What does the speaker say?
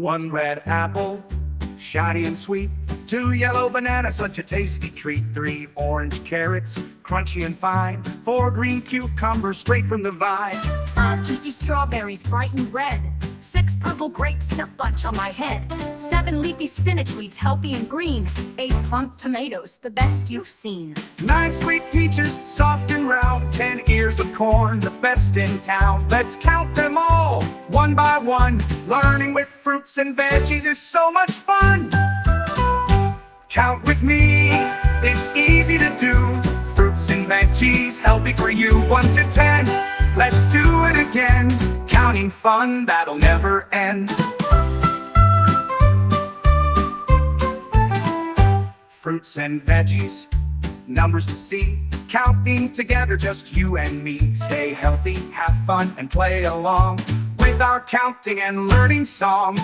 1 red apple, shiny and sweet. 2 yellow bananas, such a tasty treat. 3 orange carrots, crunchy and fine. 4 green cucumbers, straight from the vine. 5 juicy strawberries, bright and red. 6 purple grapes in a bunch on my head. 7 leafy spinach leaves, healthy and green. 8 plump tomatoes, the best you've seen. 9 sweet peaches, soft and round. 10 ears of corn, the best in town. Let's count them all, one by one. Learning with fruits and veggies is so much fun. Count with me, it's easy to do. Fruits and veggies, healthy for you. 1 to 10, let's do it again. Counting fun that'll never end. Fruits and veggies, numbers to see. Counting together, just you and me. Stay healthy, have fun, and play along with our counting and learning song.